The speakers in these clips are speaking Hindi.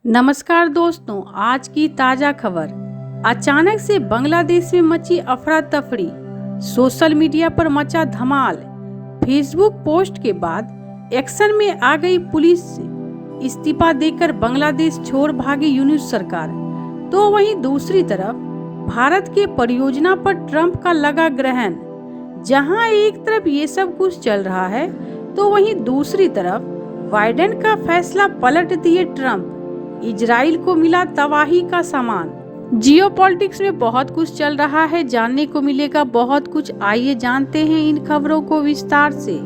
नमस्कार दोस्तों, आज की ताजा खबर। अचानक से बांग्लादेश में मची अफरा तफरी, सोशल मीडिया पर मचा धमाल। फेसबुक पोस्ट के बाद एक्शन में आ गई पुलिस। इस्तीफा देकर बांग्लादेश छोड़ भागी यूनुस सरकार। तो वहीं दूसरी तरफ भारत के परियोजना पर ट्रंप का लगा ग्रहण। जहां एक तरफ ये सब कुछ चल रहा है तो वहीं दूसरी तरफ बाइडेन का फैसला पलट दिए ट्रंप। इजराइल को मिला तबाही का सामान। जियोपॉलिटिक्स में बहुत कुछ चल रहा है, जानने को मिलेगा बहुत कुछ। आइए जानते हैं इन खबरों को विस्तार से।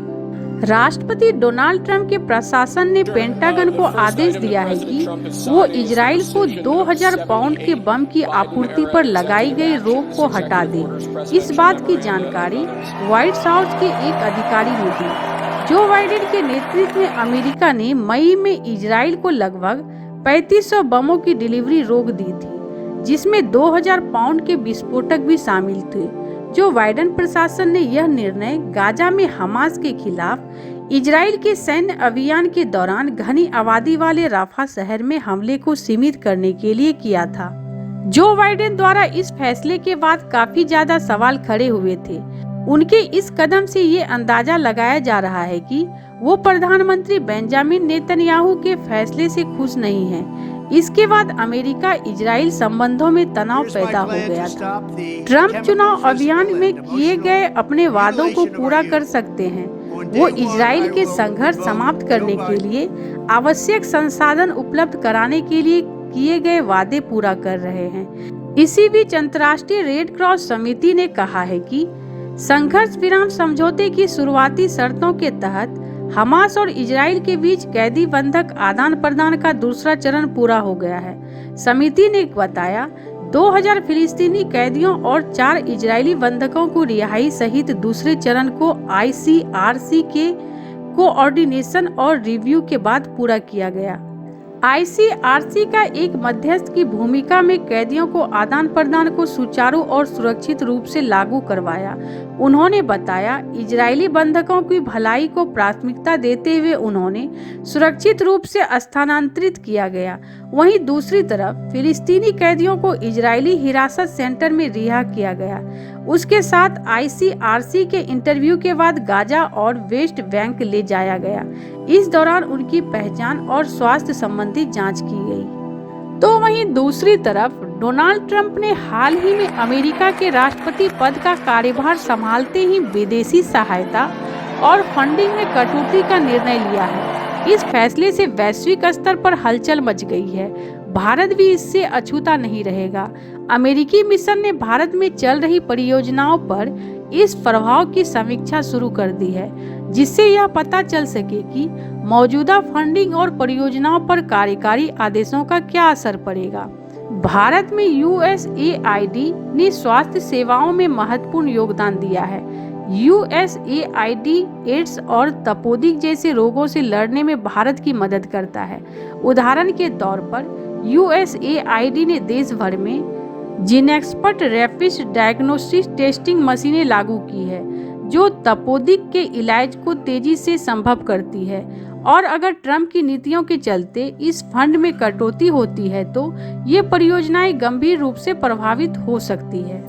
राष्ट्रपति डोनाल्ड ट्रंप के प्रशासन ने पेंटागन को आदेश दिया है कि वो इजराइल को 2000 पाउंड के बम की आपूर्ति पर लगाई गई रोक को हटा दे। इस बात की जानकारी व्हाइट हाउस के एक अधिकारी ने दी। जो बाइडेन के नेतृत्व में अमेरिका ने मई में इजराइल को लगभग 3500 बमों की डिलीवरी रोक दी थी, जिसमें 2000 पाउंड के विस्फोटक भी शामिल थे। जो बाइडेन प्रशासन ने यह निर्णय गाजा में हमास के खिलाफ इजराइल के सैन्य अभियान के दौरान घनी आबादी वाले राफा शहर में हमले को सीमित करने के लिए किया था। जो बाइडेन द्वारा इस फैसले के बाद काफी ज्यादा सवाल खड़े हुए थे। उनके इस कदम से ये अंदाजा लगाया जा रहा है कि वो प्रधानमंत्री बेंजामिन नेतन्याहू के फैसले से खुश नहीं हैं। इसके बाद अमेरिका इजराइल संबंधों में तनाव पैदा हो गया था। ट्रंप चुनाव अभियान में किए गए अपने वादों को पूरा कर सकते हैं। वो इजराइल के संघर्ष समाप्त करने के लिए आवश्यक संसाधन उपलब्ध कराने के लिए किए गए वादे पूरा कर रहे हैं। इसी बीच अंतर्राष्ट्रीय रेड क्रॉस समिति ने कहा है कि संघर्ष विराम समझौते की शुरुआती शर्तों के तहत हमास और इजराइल के बीच कैदी बंधक आदान प्रदान का दूसरा चरण पूरा हो गया है। समिति ने बताया 2000 फिलिस्तीनी कैदियों और 4 इजरायली बंधकों को रिहाई सहित दूसरे चरण को ICRC के कोऑर्डिनेशन और रिव्यू के बाद पूरा किया गया। ICRC का एक मध्यस्थ की भूमिका में कैदियों को आदान प्रदान को सुचारू और सुरक्षित रूप से लागू करवाया। उन्होंने बताया, इजरायली बंधकों की भलाई को प्राथमिकता देते हुए उन्होंने सुरक्षित रूप से स्थानांतरित किया गया। वहीं दूसरी तरफ फिलिस्तीनी कैदियों को इजरायली हिरासत सेंटर में रिहा किया गया। उसके साथ ICRC के इंटरव्यू के बाद गाजा और वेस्ट बैंक ले जाया गया। इस दौरान उनकी पहचान और स्वास्थ्य संबंधी जांच की गई। तो वहीं दूसरी तरफ डोनाल्ड ट्रंप ने हाल ही में अमेरिका के राष्ट्रपति पद का कार्यभार संभालते ही विदेशी सहायता और फंडिंग में कटौती का निर्णय लिया है। इस फैसले से वैश्विक स्तर पर हलचल मच गई है। भारत भी इससे अछूता नहीं रहेगा। अमेरिकी मिशन ने भारत में चल रही परियोजनाओं पर इस प्रभाव की समीक्षा शुरू कर दी है, जिससे यह पता चल सके कि मौजूदा फंडिंग और परियोजनाओं पर कार्यकारी आदेशों का क्या असर पड़ेगा। भारत में USAID ने स्वास्थ्य सेवाओं में महत्वपूर्ण योगदान दिया है। USAID एड्स और तपेदिक जैसे रोगों से लड़ने में भारत की मदद करता है। उदाहरण के तौर पर USAID ने देश भर में जीनएक्सपर्ट रैपिड डायग्नोस्टिक टेस्टिंग मशीनें लागू की है, जो तपेदिक के इलाज को तेजी से संभव करती है। और अगर ट्रंप की नीतियों के चलते इस फंड में कटौती होती है तो ये परियोजनाएं गंभीर रूप से प्रभावित हो सकती है।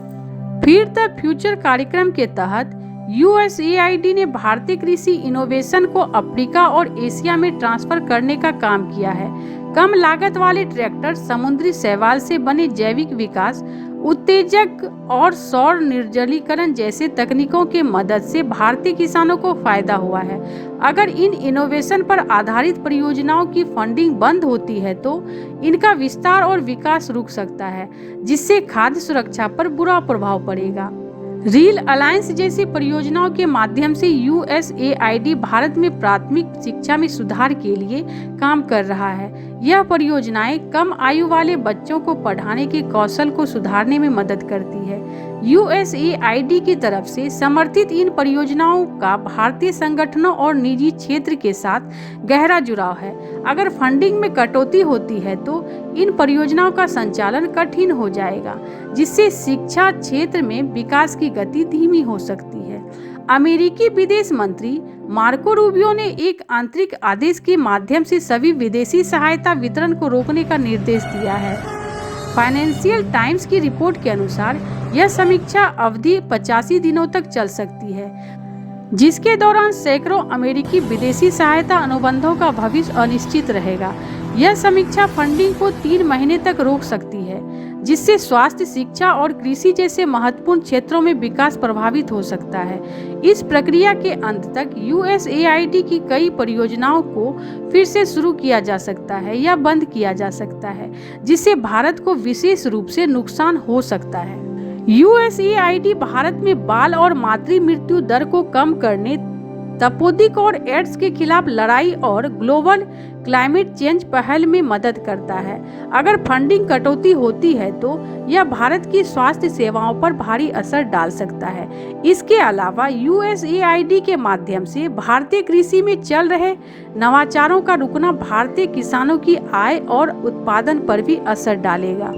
फीड द फ्यूचर कार्यक्रम के तहत USAID ने भारतीय कृषि इनोवेशन को अफ्रीका और एशिया में ट्रांसफर करने का काम किया है। कम लागत वाले ट्रैक्टर, समुद्री शैवाल से बने जैविक विकास उत्तेजक और सौर निर्जलीकरण जैसे तकनीकों के मदद से भारतीय किसानों को फायदा हुआ है। अगर इन इनोवेशन पर आधारित परियोजनाओं की फंडिंग बंद होती है तो इनका विस्तार और विकास रुक सकता है, जिससे खाद्य सुरक्षा पर बुरा प्रभाव पड़ेगा। रील अलायंस जैसी परियोजनाओं के माध्यम से USAID भारत में प्राथमिक शिक्षा में सुधार के लिए काम कर रहा है। यह परियोजनाएं कम आयु वाले बच्चों को पढ़ाने के कौशल को सुधारने में मदद करती है। USAID की तरफ से समर्थित इन परियोजनाओं का भारतीय संगठनों और निजी क्षेत्र के साथ गहरा जुड़ाव है। अगर फंडिंग में कटौती होती है तो इन परियोजनाओं का संचालन कठिन हो जाएगा, जिससे शिक्षा क्षेत्र में विकास की गति धीमी हो सकती है। अमेरिकी विदेश मंत्री मार्को रूबियो ने एक आंतरिक आदेश के माध्यम से सभी विदेशी सहायता वितरण को रोकने का निर्देश दिया है। फाइनेंशियल टाइम्स की रिपोर्ट के अनुसार यह समीक्षा अवधि 85 दिनों तक चल सकती है, जिसके दौरान सैकड़ों अमेरिकी विदेशी सहायता अनुबंधों का भविष्य अनिश्चित रहेगा। यह समीक्षा फंडिंग को 3 महीने तक रोक सकती है, जिससे स्वास्थ्य, शिक्षा और कृषि जैसे महत्वपूर्ण क्षेत्रों में विकास प्रभावित हो सकता है। इस प्रक्रिया के अंत तक USAID की कई परियोजनाओं को फिर से शुरू किया जा सकता है या बंद किया जा सकता है, जिससे भारत को विशेष रूप से नुकसान हो सकता है। USAID भारत में बाल और मातृ मृत्यु दर को कम करने, तपेदिक और एड्स के खिलाफ लड़ाई और ग्लोबल क्लाइमेट चेंज पहल में मदद करता है। अगर फंडिंग कटौती होती है तो यह भारत की स्वास्थ्य सेवाओं पर भारी असर डाल सकता है। इसके अलावा USAID के माध्यम से भारतीय कृषि में चल रहे नवाचारों का रुकना भारतीय किसानों की आय और उत्पादन पर भी असर डालेगा।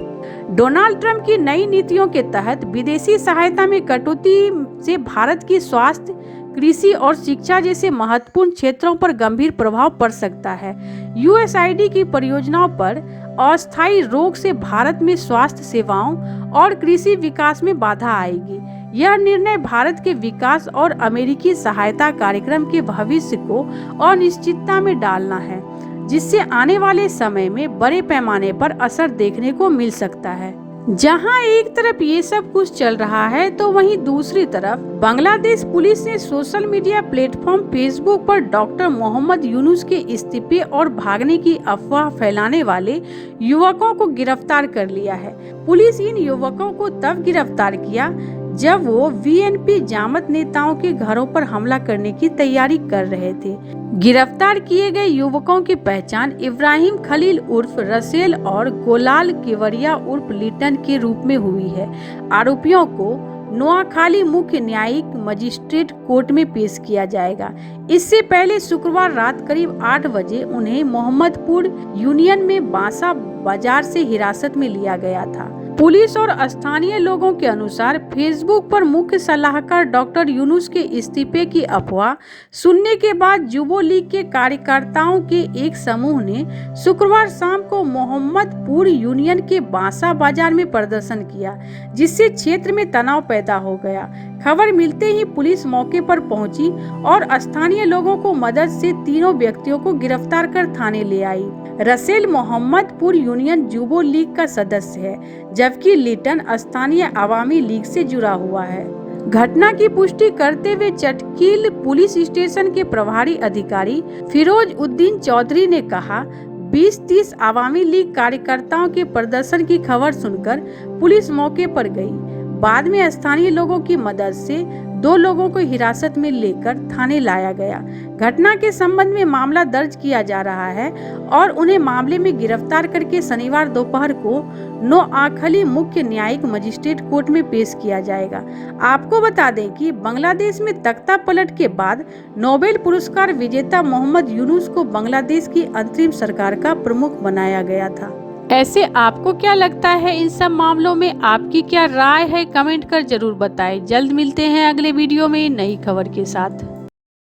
डोनाल्ड ट्रंप की नई नीतियों के तहत विदेशी सहायता में कटौती से भारत की स्वास्थ्य, कृषि और शिक्षा जैसे महत्वपूर्ण क्षेत्रों पर गंभीर प्रभाव पड़ सकता है। USAID की परियोजनाओं पर अस्थायी रोक से भारत में स्वास्थ्य सेवाओं और कृषि विकास में बाधा आएगी। यह निर्णय भारत के विकास और अमेरिकी सहायता कार्यक्रम के भविष्य को अनिश्चितता में डालना है, जिससे आने वाले समय में बड़े पैमाने पर असर देखने को मिल सकता है। जहां एक तरफ ये सब कुछ चल रहा है तो वहीं दूसरी तरफ बांग्लादेश पुलिस ने सोशल मीडिया प्लेटफॉर्म फेसबुक पर डॉक्टर मोहम्मद यूनुस के इस्तीफे और भागने की अफवाह फैलाने वाले युवकों को गिरफ्तार कर लिया है। पुलिस इन युवकों को तब गिरफ्तार किया जब वो VNP जामत नेताओं के घरों पर हमला करने की तैयारी कर रहे थे। गिरफ्तार किए गए युवकों की पहचान इब्राहिम खलील उर्फ रसेल और गोलाल केवड़िया उर्फ लिटन के रूप में हुई है। आरोपियों को नोआखाली मुख्य न्यायिक मजिस्ट्रेट कोर्ट में पेश किया जाएगा। इससे पहले शुक्रवार रात करीब 8 बजे उन्हें मोहम्मदपुर यूनियन में बांसा बाजार से हिरासत में लिया गया था। पुलिस और स्थानीय लोगों के अनुसार फेसबुक पर मुख्य सलाहकार डॉक्टर यूनुस के इस्तीफे की अफवाह सुनने के बाद युवा लीग के कार्यकर्ताओं के एक समूह ने शुक्रवार शाम को मोहम्मदपुर यूनियन के बांसा बाजार में प्रदर्शन किया, जिससे क्षेत्र में तनाव पैदा हो गया। खबर मिलते ही पुलिस मौके पर पहुंची और स्थानीय लोगों को मदद से तीनों व्यक्तियों को गिरफ्तार कर थाने ले आई। रसेल मोहम्मदपुर यूनियन युवा लीग का सदस्य है, जबकि लिटन स्थानीय अवामी लीग से जुड़ा हुआ है। घटना की पुष्टि करते हुए चटकील पुलिस स्टेशन के प्रभारी अधिकारी फिरोज उद्दीन चौधरी ने कहा, 20-30 अवामी लीग कार्यकर्ताओं के प्रदर्शन की खबर सुनकर पुलिस मौके पर गई। बाद में स्थानीय लोगों की मदद से 2 लोगों को हिरासत में लेकर थाने लाया गया। घटना के संबंध में मामला दर्ज किया जा रहा है और उन्हें मामले में गिरफ्तार करके शनिवार दोपहर को नोआखाली मुख्य न्यायिक मजिस्ट्रेट कोर्ट में पेश किया जाएगा। आपको बता दें कि बांग्लादेश में तख्ता पलट के बाद नोबेल पुरस्कार विजेता मोहम्मद यूनुस को बांग्लादेश की अंतरिम सरकार का प्रमुख बनाया गया था। ऐसे आपको क्या लगता है इन सब मामलों में? आपकी क्या राय है? कमेंट कर जरूर बताएं। जल्द मिलते हैं अगले वीडियो में नई खबर के साथ।